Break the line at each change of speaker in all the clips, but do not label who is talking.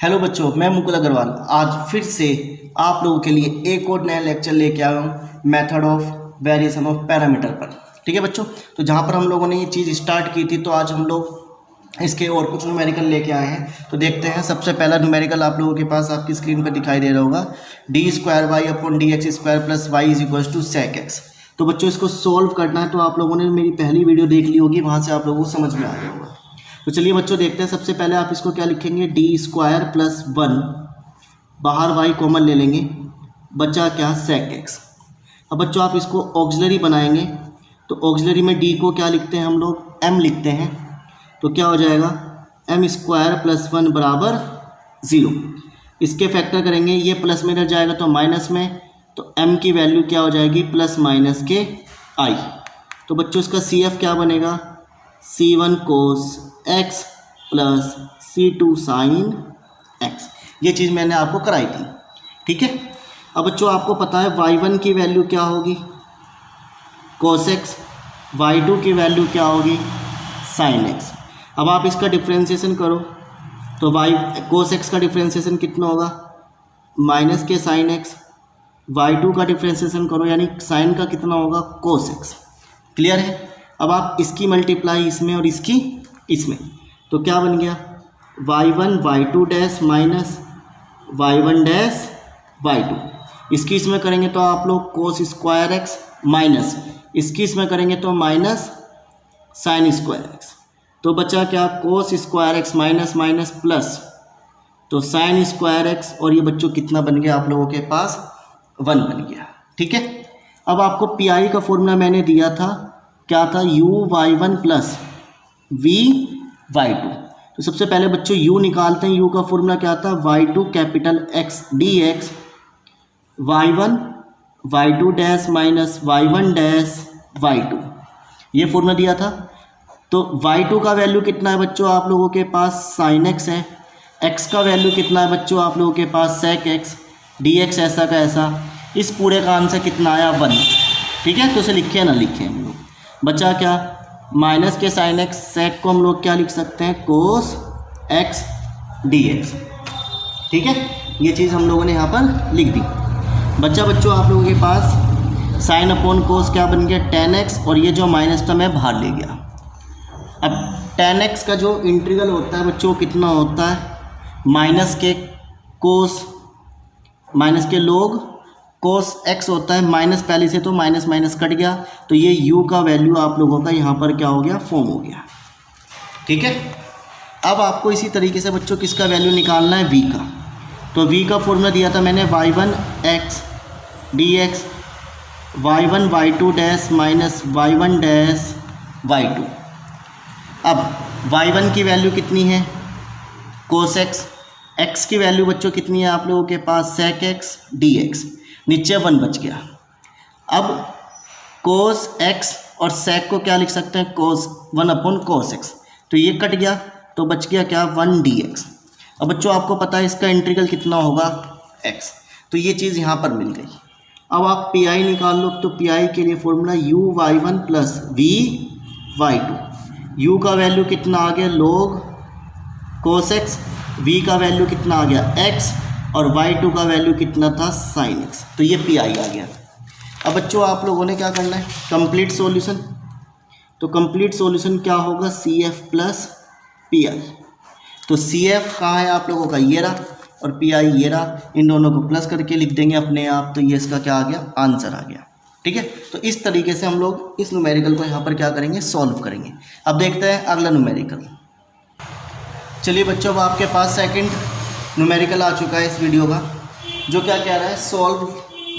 Hello बच्चों, मैं मुकुल अग्रवाल आज फिर से आप लोगों के लिए एक और नया लेक्चर लेके आया हूँ method of variation of parameter पर। ठीक है बच्चों, तो जहाँ पर हम लोगों ने ये चीज़ स्टार्ट की थी तो आज हम लोग इसके और कुछ न्यूमेरिकल लेके आए हैं। तो देखते हैं। सबसे पहला न्यूमेरिकल आप लोगों के पास आपकी स्क्रीन पर दिखाई दे रहा होगा, d² plus y is equal to sec x. तो बच्चों इसको सोल्व करना है, तो आप लोगों ने मेरी पहली वीडियो देख ली होगी, वहाँ से आप लोगों को समझ में आ गया होगा। तो चलिए बच्चों देखते हैं। सबसे पहले आप इसको क्या लिखेंगे, d² प्लस 1, बाहर y कॉमन ले लेंगे, बचा क्या सेक एक्स। अब बच्चों आप इसको ऑक्सिलरी बनाएंगे, तो ऑक्सिलरी में d को क्या लिखते हैं हम लोग, m लिखते हैं। तो क्या हो जाएगा, m² प्लस 1 बराबर 0। इसके फैक्टर करेंगे, ये प्लस में रह जाएगा तो माइनस में, तो m की वैल्यू क्या हो जाएगी, प्लस माइनस के i। तो बच्चों इसका CF क्या बनेगा, C1 cos x plus C2 sine x। ये चीज़ मैंने आपको कराई थी। ठीक है। अब बच्चों आपको पता है y1 की वैल्यू क्या होगी, कोस x, y2 की वैल्यू क्या होगी, साइन x। अब आप इसका डिफ्रेंशिएशन करो तो कोस x का डिफ्रेंशिएशन कितना होगा, माइनस के साइन x। y2 का डिफ्रेंशिएशन करो यानी साइन का कितना होगा, कोस x। क्लियर है। अब आप इसकी मल्टीप्लाई इसमें और इसकी इसमें, तो क्या बन गया, y1 y2 dash minus y1 dash y2। इसकी इसमें करेंगे तो आप लोग कोस स्क्वायर एक्स माइनस, इसकी इसमें करेंगे तो माइनस साइन स्क्वायर एक्स। तो बचा क्या, cos square x minus minus plus, तो साइन स्क्वायर एक्स, और ये बच्चों कितना बन गया आप लोगों के पास, 1 बन गया। ठीक है। अब आपको पी का फॉर्मूला मैंने दिया था, क्या था, u/1 प्लस v/2। तो सबसे पहले बच्चों u निकालते हैं। u का फॉर्मूला क्या था, y2 capital x dx, y1 y2 dash minus y1 dash y2, ये फॉर्मूला दिया था। तो y2 का वैल्यू कितना है बच्चों आप लोगों के पास, साइन x है। x का वैल्यू कितना है बच्चों आप लोगों के पास, सेक x, dx ऐसा का ऐसा। इस पूरे का आंसर कितना आया, 1। ठीक है। तो इसे लिखे ना लिखे हम लोग, बचा क्या, माइनस के साइन एक्स, सेक को हम लोग क्या लिख सकते हैं, कोस एक्स dx। ठीक है। ये चीज़ हम लोगों ने यहाँ पर लिख दी। बच्चा बच्चों आप लोगों के पास साइन अपॉन कोस क्या बन गया, tan x, और ये जो माइनस था मैं बाहर ले गया। अब tan x का जो इंटीग्रल होता है बच्चों कितना होता है, माइनस के कोस माइनस के लोग कोस x होता है, माइनस पहले से तो माइनस माइनस कट गया, तो ये u का वैल्यू आप लोगों का यहाँ पर क्या हो गया, फॉर्म हो गया। ठीक है। अब आपको इसी तरीके से बच्चों किसका वैल्यू निकालना है, v का। तो v का फॉर्मूला दिया था मैंने, y1 x dx, y1 y2 dash minus y1 dash y2। अब y1 की वैल्यू कितनी है, कोस x, x की वैल्यू बच्चों कितनी है आप लोगों के पास, सेक x dx, नीचे 1 बच गया। अब कोस x और सेक को क्या लिख सकते हैं, कोस 1 अपॉन कोस x, तो ये कट गया तो बच गया क्या, 1 dx। अब बच्चों आपको पता है इसका इंटीग्रल कितना होगा, x। तो ये चीज़ यहाँ पर मिल गई। अब आप पी निकाल लो, तो पी के लिए formula u/1 plus v/2। u का वैल्यू कितना आ गया, log कोस x, v का वैल्यू कितना आ गया, x, और y2 का वैल्यू कितना था, साइन x। तो ये पी आ गया। अब बच्चों आप लोगों ने क्या करना है, कंप्लीट सॉल्यूशन। तो कंप्लीट सॉल्यूशन क्या होगा, CF प्लस PI। तो CF कहाँ है आप लोगों का, ये रहा, और PI ये रहा। इन दोनों को प्लस करके लिख देंगे अपने आप, तो ये इसका क्या आ गया, आंसर आ गया। ठीक है। तो इस तरीके से हम लोग इस न्यूमेरिकल को यहाँ पर क्या करेंगे, सॉल्व करेंगे। अब देखते हैं अगला न्यूमेरिकल। चलिए बच्चों, अब आपके पास सेकंड न्यूमेरिकल आ चुका है इस वीडियो का, जो क्या कह रहा है, सॉल्व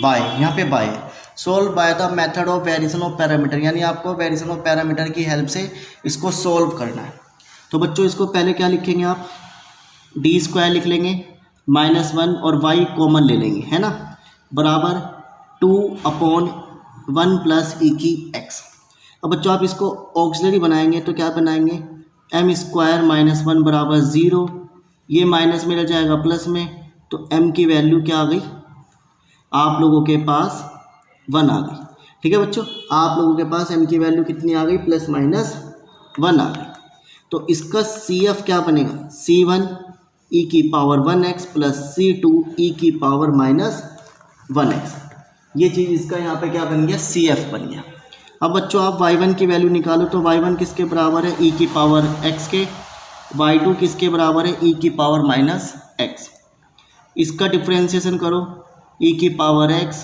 बाय, यहाँ पे बाय है, solve by the method of variation of parameter, यानी आपको वेरिएशन ऑफ पैरामीटर की हेल्प से इसको सॉल्व करना है। तो बच्चों इसको पहले क्या लिखेंगे आप, d² लिख लेंगे, -1 और y कॉमन ले लेंगे, है ना, बराबर 2/1 प्लस e की x। अब बच्चों आप इसको ऑक्सिलरी बनाएंगे तो क्या बनाएंगे, m² - 1 बराबर 0, ये माइनस में रह जाएगा प्लस में, तो m की वैल्यू क्या आ गई आप लोगों के पास, 1 आ गई। ठीक है बच्चों, आप लोगों के पास m की वैल्यू कितनी आ गई, प्लस माइनस 1 आ गई। तो इसका CF क्या बनेगा, C1 ई की पावर 1x प्लस C2 ई की पावर माइनस 1x। ये चीज़ इसका यहाँ पे क्या बन गया, CF बन गया। अब बच्चों आप y1 की वैल्यू निकालो तो y1 किसके बराबर है, ई की पावर x के, y2 किसके बराबर है, ई की पावर माइनस x। इसका डिफ्रेंशिएशन करो ई की पावर x,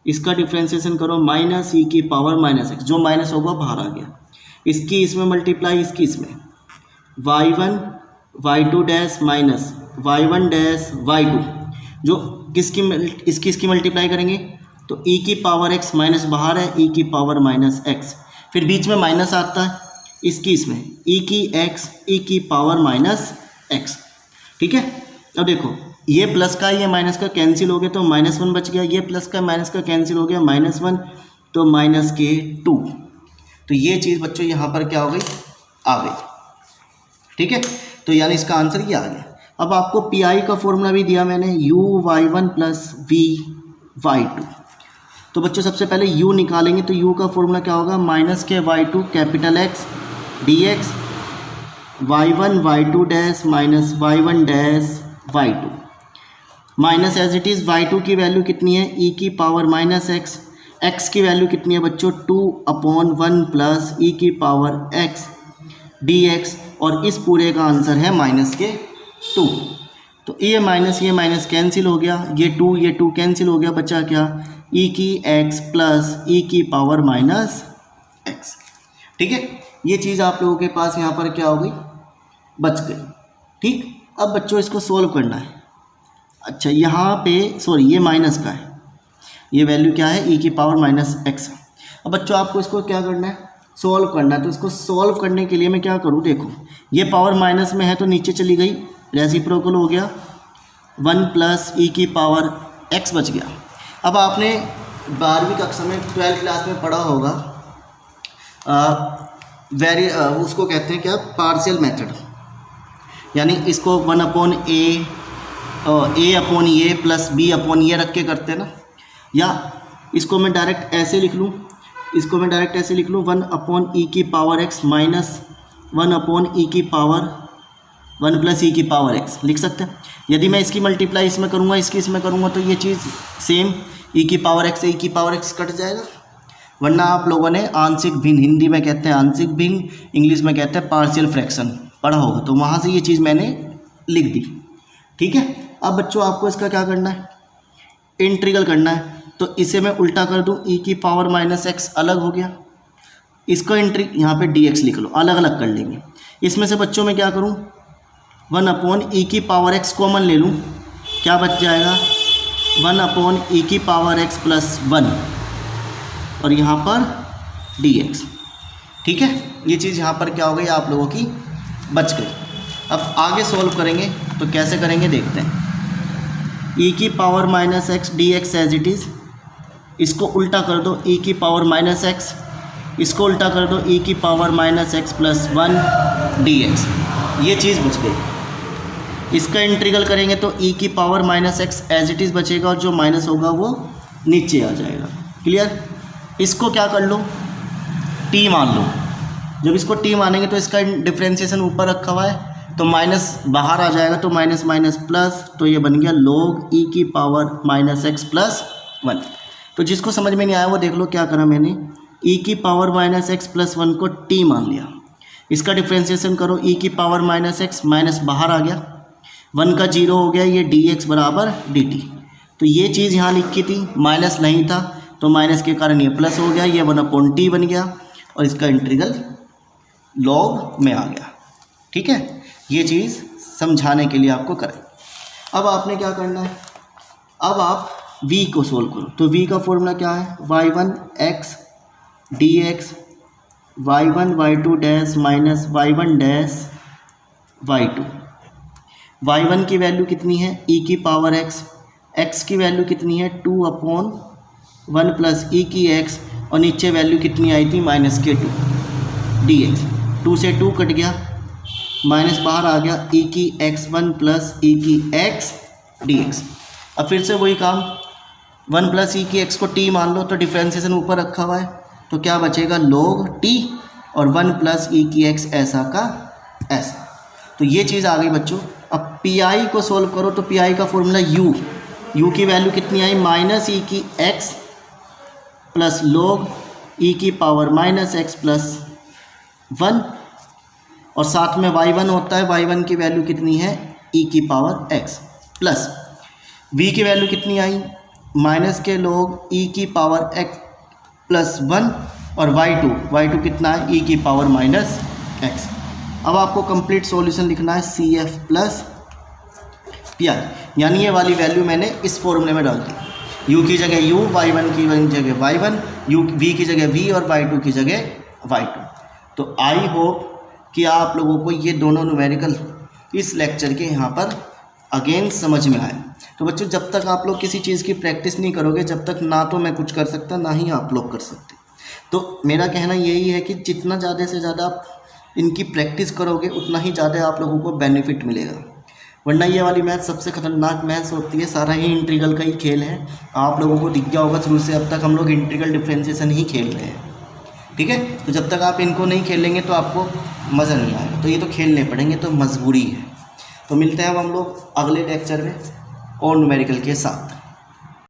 इसका डिफ्रेंशिएशन करो माइनस ई की पावर माइनस x, जो माइनस होगा बाहर आ गया। इसकी इसमें मल्टीप्लाई, इसकी इसमें, y1 y2 dash minus y1 dash y2, जो इसकी इसकी मल्टीप्लाई करेंगे तो ई की पावर x माइनस बाहर है, ई की पावर माइनस x, फिर बीच में माइनस आता है, इसकी इसमें ई की x ई की पावर माइनस x। ठीक है, अब देखो ये प्लस का ये माइनस का कैंसिल हो गया तो -1 बच गया, ये प्लस का माइनस का कैंसिल हो गया -1 तो -2। तो ये चीज़ बच्चों यहाँ पर क्या हो गई, आ गई। ठीक है, तो यानी इसका आंसर ये आ गया। अब आपको पी का फॉर्मूला भी दिया मैंने, u(y1 + v(y2)। तो बच्चों सबसे पहले u निकालेंगे तो u का फॉर्मूला क्या होगा, -y2 capital X dx y1 y2 dash minus y1 dash y2 minus as it is y2 की वैल्यू कितनी है, e की पावर माइनस x, x की वैल्यू कितनी है बच्चों 2/1 प्लस e की पावर x dx, और इस पूरे का आंसर है -2। तो ये माइनस कैंसिल हो गया, ये 2 कैंसिल हो गया, बचा क्या, e की x प्लस e की पावर माइनस x। ठीक है, ये चीज़ आप लोगों के पास यहाँ पर क्या हो गई, बच गई। ठीक, अब बच्चों इसको सोल्व करना है। अच्छा यहाँ पे सॉरी ये माइनस का है, ये वैल्यू क्या है, e की पावर माइनस x। अब बच्चों आपको इसको क्या करना है, सोल्व करना है। तो इसको सोल्व करने के लिए मैं क्या करूँ, देखो ये पावर माइनस में है तो नीचे चली गई, रेसिप्रोकल हो गया, 1 प्लस e की पावर x बच गया। अब आपने 12वीं कक्षा में 12th क्लास में पढ़ा होगा उसको कहते हैं क्या, पार्शियल मेथड, यानी इसको 1/a प्लस b/a रख के करते हैं ना, या इसको मैं डायरेक्ट ऐसे लिख लूँ, 1/e की पावर x माइनस 1/e की पावर 1 प्लस e की पावर x लिख सकते हैं। यदि मैं इसकी मल्टीप्लाई इसमें करूँगा, इसकी इसमें करूँगा तो ये चीज़ सेम e की पावर x से e की पावर x कट जाएगा। वरना आप लोगों ने आंशिक भिन्न, हिंदी में कहते हैं आंशिक भिन्न, इंग्लिश में कहते हैं पार्शियल फ्रैक्शन पढ़ा होगा, तो वहाँ से ये चीज़ मैंने लिख दी। ठीक है, अब बच्चों आपको इसका क्या करना है, इंटीग्रल करना है। तो इसे मैं उल्टा कर दूँ, e की पावर माइनस x अलग हो गया, इसका यहाँ पे dx लिख लो, अलग अलग कर लेंगे। इसमें से बच्चों मैं क्या करूँ, 1/e की पावर x कॉमन ले लूँ, क्या बच जाएगा, 1/e की पावर x प्लस 1 और यहाँ पर dx। ठीक है, ये चीज़ यहाँ पर क्या हो गई, आप लोगों की बच गई। अब आगे सॉल्व करेंगे तो कैसे करेंगे देखते हैं। e की power minus x dx as it is, इसको उल्टा कर दो, e की पावर माइनस x, इसको उल्टा कर दो, e की power minus x plus 1 dx, ये चीज़ बच गई। इसका इंटीग्रल करेंगे तो e की power minus x as it is बचेगा और जो माइनस होगा वो नीचे आ जाएगा। क्लियर, इसको क्या कर लो, t मान लो। जब इसको t मानेंगे तो इसका डिफ्रेंशिएशन ऊपर रखा हुआ है तो माइनस बाहर आ जाएगा, तो माइनस माइनस प्लस, तो ये बन गया log e की पावर माइनस x प्लस 1। तो जिसको समझ में नहीं आया वो देख लो क्या करा मैंने, e की पावर माइनस x प्लस 1 को t मान लिया, इसका डिफ्रेंशिएशन करो, e की पावर माइनस x, माइनस बाहर आ गया, 1 का 0 हो गया, ये dx बराबर dt। तो ये चीज़ यहाँ लिखी थी, माइनस नहीं था तो माइनस के कारण ये प्लस हो गया, ये 1/t बन गया और इसका इंटीग्रल log में आ गया। ठीक है, ये चीज़ समझाने के लिए आपको करें। अब आपने क्या करना है, अब आप v को सोल्व करो। तो v का फॉर्मूला क्या है, y1x dx y1 y2 dash minus y1 dash y2। y1 की वैल्यू कितनी है, e की पावर x, x की वैल्यू कितनी है 2/1 प्लस e की x, और नीचे वैल्यू कितनी आई थी -2 dx, 2 से 2 कट गया, माइनस बाहर आ गया, e की x1 प्लस e की x dx। अब फिर से वही काम, 1 प्लस e की x को t मान लो, तो डिफ्रेंशिएशन ऊपर रखा हुआ है तो क्या बचेगा log t, और 1 प्लस e की x ऐसा का ऐसा। तो ये चीज़ आ गई बच्चों। अब पी आई को सोल्व करो तो पी आई का फॉर्मूला यू की वैल्यू कितनी आई माइनस ई की एक्स प्लस log ई की पावर माइनस एक्स प्लस 1 और साथ में y1 होता है, y1 की वैल्यू कितनी है ई की पावर एक्स प्लस v की वैल्यू कितनी आई माइनस के log ई की पावर एक्स प्लस 1 और y2 कितना है ई की पावर माइनस एक्स। अब आपको कंप्लीट सॉल्यूशन लिखना है C F plus P I, यानी ये वाली वैल्यू मैंने इस फॉर्मूले में डाल दी, u की जगह u, y1 की जगह y1, v की जगह v और y2 की जगह y2। तो आई होप कि आप लोगों को ये दोनों न्यूमेरिकल इस लेक्चर के यहाँ पर अगेन समझ में आए। तो बच्चों जब तक आप लोग किसी चीज़ की प्रैक्टिस नहीं करोगे, जब तक ना तो मैं कुछ कर सकता ना ही आप लोग कर सकते। तो मेरा कहना यही है कि जितना ज़्यादा से ज़्यादा आप इनकी प्रैक्टिस करोगे उतना ही ज़्यादा आप लोगों को बेनिफिट मिलेगा, वरना ये वाली मैथ सबसे खतरनाक मैथ्स होती है, सारा ही इंटीग्रल का ही खेल है। आप लोगों को दिख गया होगा शुरू से अब तक हम लोग इंटीग्रल डिफरेंशिएशन ही खेल रहे हैं, ठीक है। तो जब तक आप इनको नहीं खेलेंगे तो आपको मज़ा नहीं आएगा, तो ये तो खेलने पड़ेंगे, तो मजबूरी है। तो मिलते हैं अब हम लोग अगले लेक्चर में और न्यूमेरिकल के साथ।